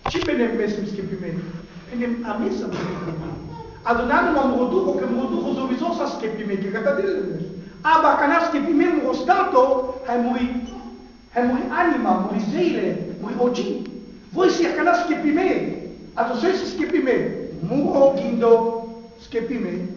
Ce penem mesem schepimento? Penem a mesem schepimento. Adunando ma mroduco che mroduco sowieso sa schepimento, che catadile. Aba cana schepimento mo stato, hai muri anima, muri seele, muri oggi. Voi si cana schepimento. Ado se schepimento, muro gindo schepimento.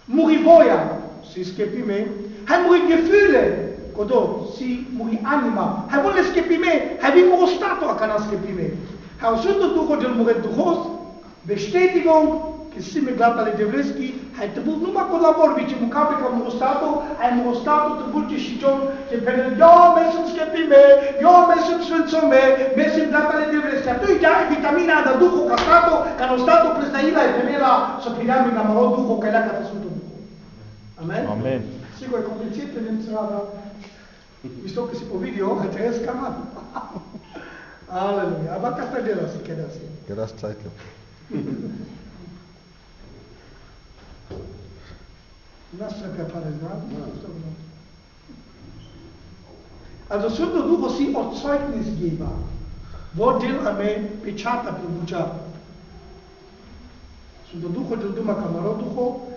Muri voia, si schepimento. Hai muri gefühle. Kodo, si muri anima. Hai vuole schepimento, hai vi muro stato a cana schepimento. Hai usuto duco del mure ducos, Bestätigung, che si mi glata le devreschi, hai trebuit numai cu la vorbi, ce mucape ca ai stato trebuit ce și cion, ce pene, eu mesem schepime, eu mesem sfântome, mesem glata le devreschi. Atunci, vitamina da duco ca stato presnaila e penela să prineam în amaro duco, ca ea ca te sunt duco. Amen? Amen. Sigur, e complicat, prenem țara, visto că si po video, hai trăiesc cam an. Aleluia, aber ca de la si chiede asta. Era Zeitler. Lascia che appare, no? Also Sünde Ducho sie auch Zeugnisgeber. Wo del a me peciata per bucea. Sünde Ducho del Duma Camaro Ducho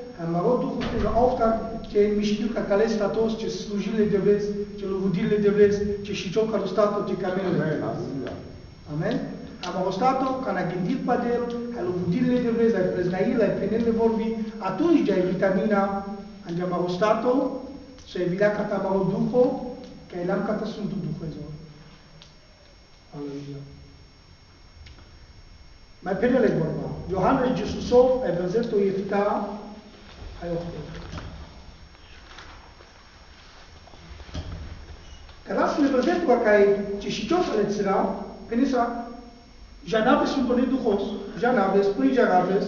este Auftrag ce mi știu ca calesta toți, ce slujile de vezi, ce lovudile de vezi, ce și ciò care stato ce camele. Amen? Am stato, când a gândit pe el, ai lovudile de vezi, ai preznaile, ai prenele vorbi, atunci de ai vitamina, am stato, să evita ca tamaro Duho, că elam ca Sfântul Dumnezeu. Aleluia. Mai penele vorba. Iohannes Iisusov, ai văzut-o Iefta, hai o Că lasă ne văzut că ai ce și ce-o să le țira, penisa, já naves Sfântul Duhos, já naves, până já naves,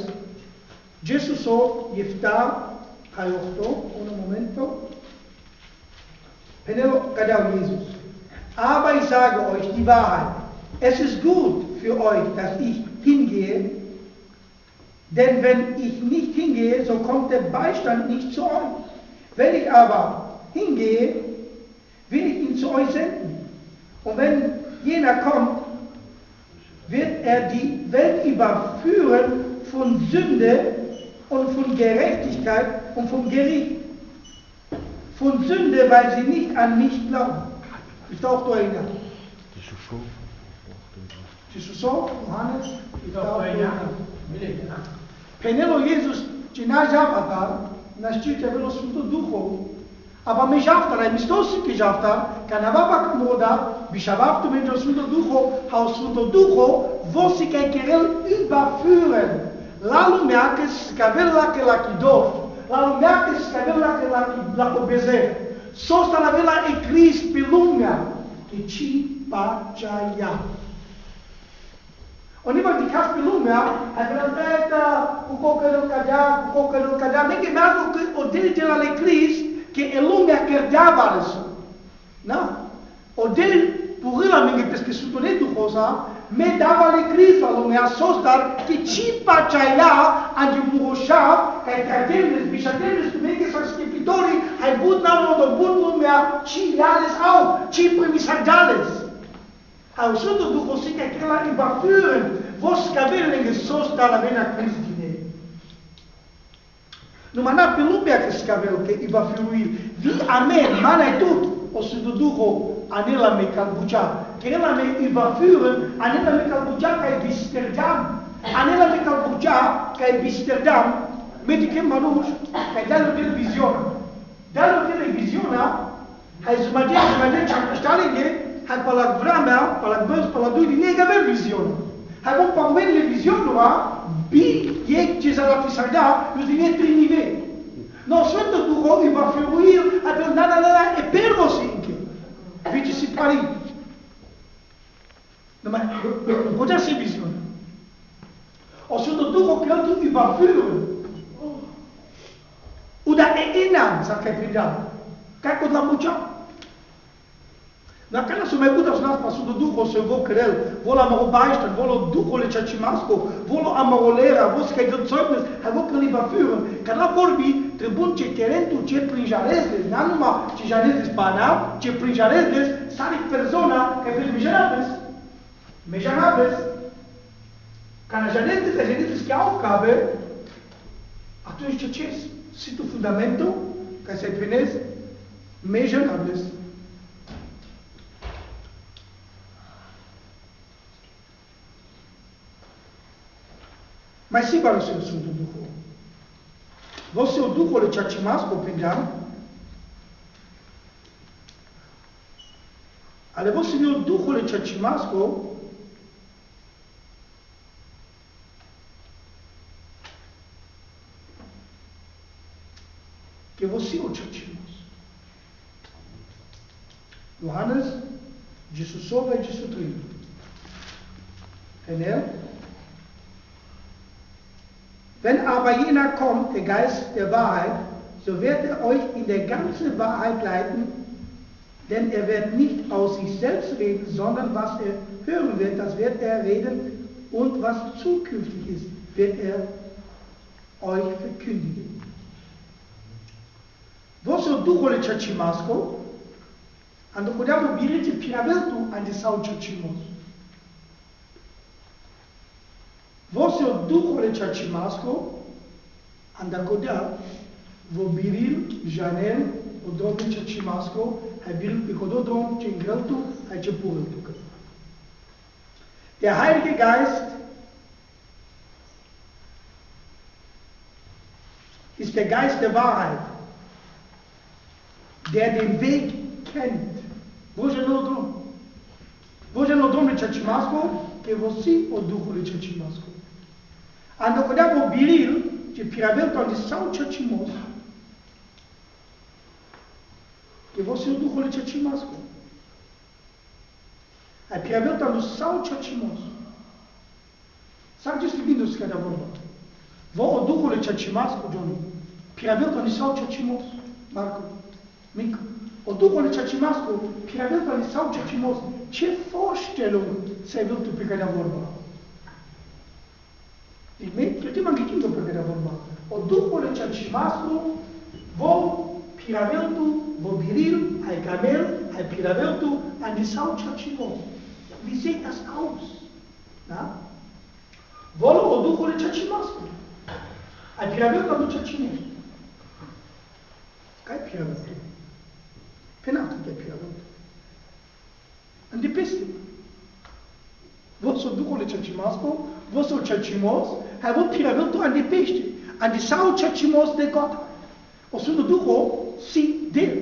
Iisusov, Iefta, hai o un momento, Penelo, Kadau Jesus. Aber ich sage euch die Wahrheit. Es ist gut für euch, dass ich hingehe, denn wenn ich nicht hingehe, so kommt der Beistand nicht zu euch. Wenn ich aber hingehe, will ich ihn zu euch senden. Und wenn jener kommt, wird er die Welt überführen von Sünde und von Gerechtigkeit und vom Gericht. Von Sünde, weil sie nicht an mich glauben. Ich darf da erinnern. Iisusov, Johannes, ich darf da erinnern. Penelo Jesus, ce n-a javata, n-a știu ce avea Sfântul Duhul, aber mich javta, ai mistosi că javta, că n-avea comoda, bișavaftu pentru Sfântul Duhul, hau Sfântul Duhul, vosi că ai kerel überführen. La lumea că scavel la că la chidof, la lumea că scavel la cobezer. Sosta la vela e cris pe lumea, că ci paceaia. Oniva de cas pe lumea, ai vrea cu cocărul cadea, me chemează că o delte la le cris, că e lumea cărdeava răsă. Da? O del purila minge pesche sutone duhosa, me dava le cris la lumea sostar, că ci paceaia agi muroșav, că ai tradelnes, bișadelnes, tu minge să schepitorii, ai bun nalul de bun lumea, ci leales au, ci primisagales. Au Sfântul Duh aussi că aquela überführen, vos cabelele sostar la vena cris din ei. Numai n-a pe lumea că scavel, că überführen. Vi amen, mana tot, o Sfântul Duh anela me calbucea, că ela me überführen, anela me calbucea ca e bisterdam, anela me calbucea ca e bisterdam, medicem manuș, ca e dă-l televiziona. Dă-l televiziona, hai să mă ce-am câștalinghe, hai pe la vremea, pe la băz, pe la doi, nega avem viziune. Hai vom pe oamenile viziunea, e ce s-a la fisarda, eu din e trei niveli. No, Sfântul Duh îi va firuir, atunci, e pervosinche. Vici si pari. Numai, nu putea să viziune. O Sfântul Duh că el îi va firuir. Uda e inam, s-a că pridam. Ca cu la mucea. Dacă nu se mai bude să nas pasul de Duhul să vă crel, vola mă baiștan, vola Duhul ce cimasco, vola amarolera, vos că de zeugnis, hai vă că li va führen. Că la vorbi trebuie ce terentul ce prinjarezes, nu numai ce jarezes banal, ce prinjarezes, sari persoana că vezi mijerabes, Când ajungeți că Aufgabe, atunci ce situ fundamentul ca să devinezi mejorables. Mai sigur să sunt Duhul. Você o Duhul ce ați mas compreendam? Ale você o Duhul ce ați mas que você o chatimos. Johannes, Jesus sobe e Jesus trinta. Entendeu? Wenn aber jener kommt, der Geist der Wahrheit, so wird er euch in der ganzen Wahrheit leiten, denn er wird nicht aus sich selbst reden, sondern was er hören wird, das wird er reden, und was zukünftig ist, wird er euch verkündigen. Você o Duhul ce ați masco, ando codeam birete piraveltu ande sau ce ați mos. Você o Duhul ce ați masco, anda codea vo biril janel o drom ce ați masco, hai biril pe codo drom ce ingreltu, hai ce pureltu. Der Heilige Geist ist der Geist der Wahrheit, der den Weg kennt. Wo je no drum? Wo je no drum de chachimasco, que você o Duhul de chachimasco. Ando coda po biril, que piravel to de sau chachimos. Que você o Duhul de chachimasco. Ai piravel to de sau chachimos. Sabe disso que nos cada vorba. Vo o Duhul de chachimasco, Johnny. Piravel to de sau chachimos. Marco. Mică, o Duhul ce ați masco, piraveltul sau ce ați mos, ce vorstellung se văd pe care vorba. Deci, eu te m-am gândit pe care vorba. O Duhul ce ați masco, vo piraveltul, vo biril, ai camel, ai piraveltul, ai sau ce ați mos. Wie sieht das aus? Da? Volo o Duhul ce ați masco. Ai piraveltul ce ați mos. Care piraveltul? Penalty che piraveltul. Andi peste. Você o Duhul ce ați masco, você o ce ați mos, hai vo piraveltul andi peste. Andi sau ce ați mos de Gott. O sunt Duhul si del.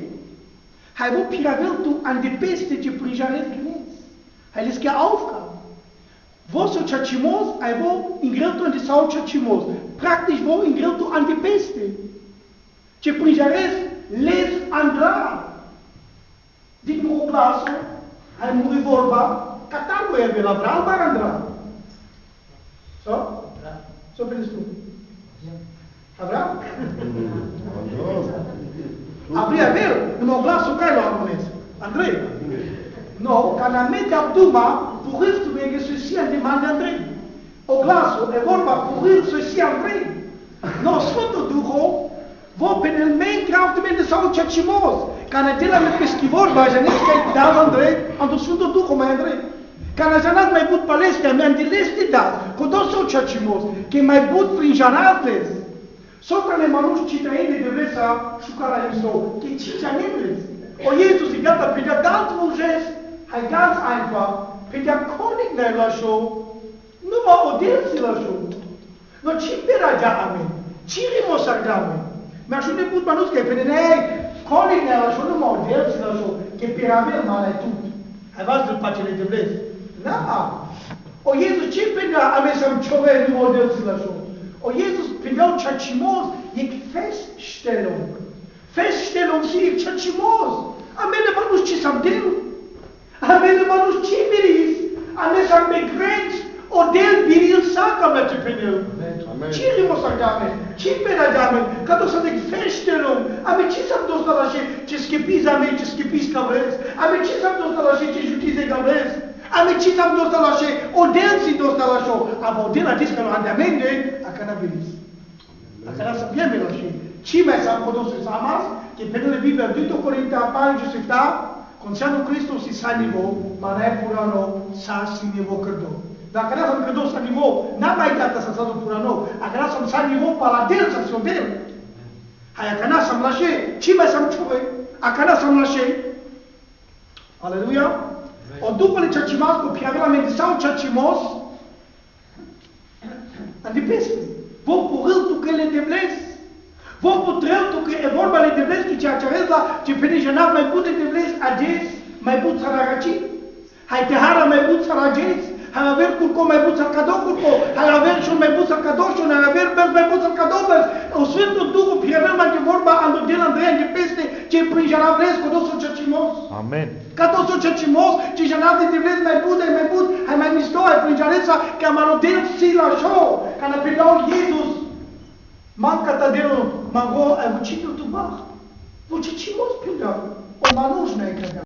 Hai vo piraveltul andi peste ce prijaret gnes. Hai les que Aufgabe. Você o ce ați mos, hai vo ingreltul andi sau ce ați mos. Praktisch vo ingreltul andi peste. Ce prijaret les andra. Din nou glasul, hai muri vorba, catarul e la vral barandra. So? So pedes tu. Avram? Abri a ver, no glasul kai lo amones. Andrei. No, kana mete abduma, puhir tu mege ceci en demande Andrei. O glasul e vorba puhir ceci Andrei. No, Sfântul Duhul, vo penelmente altamente sau chachimos. Kana dela me peschi vorba, já nem quer dar Andrei, ando Sfântul Duhul mai Andrei. Kana já não mai but palestra, me andeleste da, cu dos sau chachimos, que mai but frinjanatles. Sopra ne manuș citaine de vresa șucara imso, que cica nemles. O Jesus i gata pe der ganz vulges, hai ganz einfach, pe der König ne la show, numai o delsi la show. No ci pera ja amen. Ci rimos amen. Mi-aș ne put manus că pe nei König ne la show numai o delsi la show, que peravel mai tut. Hai văzut pacele de vles. Na. O Jesus ci pera amesam chove numai o delsi la show. O Jesus prindeau chachimos, e Feststellung. Feststellung sie chachimos. Amele manus ci sam del. Amele manus ci biris. Amele sam begrenzt. O del biril saca me te prindeau. Ci rimos agame. Ci pera agame. Ca to să dec Feststellung. Ame ci sam dos la ce schepis ame, ce schepis cavrez. Ame ci sam dos la ce jutize cavrez. Ame ci sam dos la ce o del si dos la show. Amo del a disca lo andamende a canabilis. A cana sappiamo lo sci. Ci messa a conoscere samas che per le Bibbia 2 Corinti a pagina si sta con Santo Cristo si sa nivo, ma non è purano sa si nivo credo. Dacă n-a să-mi credos la nivel, n-am mai dat să nu pura nou, dacă n-a să-mi sa nivel paladel să-mi se odel. Hai, dacă n-a să-mi lașe, ce mai să-mi ciuve? Dacă n-a să-mi lașe. Aleluia. O după le ceacimas cu piavelamente sau ceacimos, andipesme. Vou purâl tu că le debles. Vou putreu tu că e vorba le debles, că ceea ce arăți la ce penijenav mai bute debles, ages, mai but saragaci. Hai tehara mai but sarages, hai aver culco mai but sarcadou culco, hai aver șun mai but sarcadou șun, hai aver bers mai but sarcadou bers. O Sfântul Duhul piavelamente vorba andodel Andrei andipeste, ce penijenav les cu dosul ceacimos. Amen. Ca toți o ceacimos, ce jenav de debles mai but, hai mai misto, hai penijaneța, că am anodel si la show, ca na pedau Jesus. Manca tadeu, mago, ai vucit tu ba. Vucit mos pildau. O manuș n-ai cădea.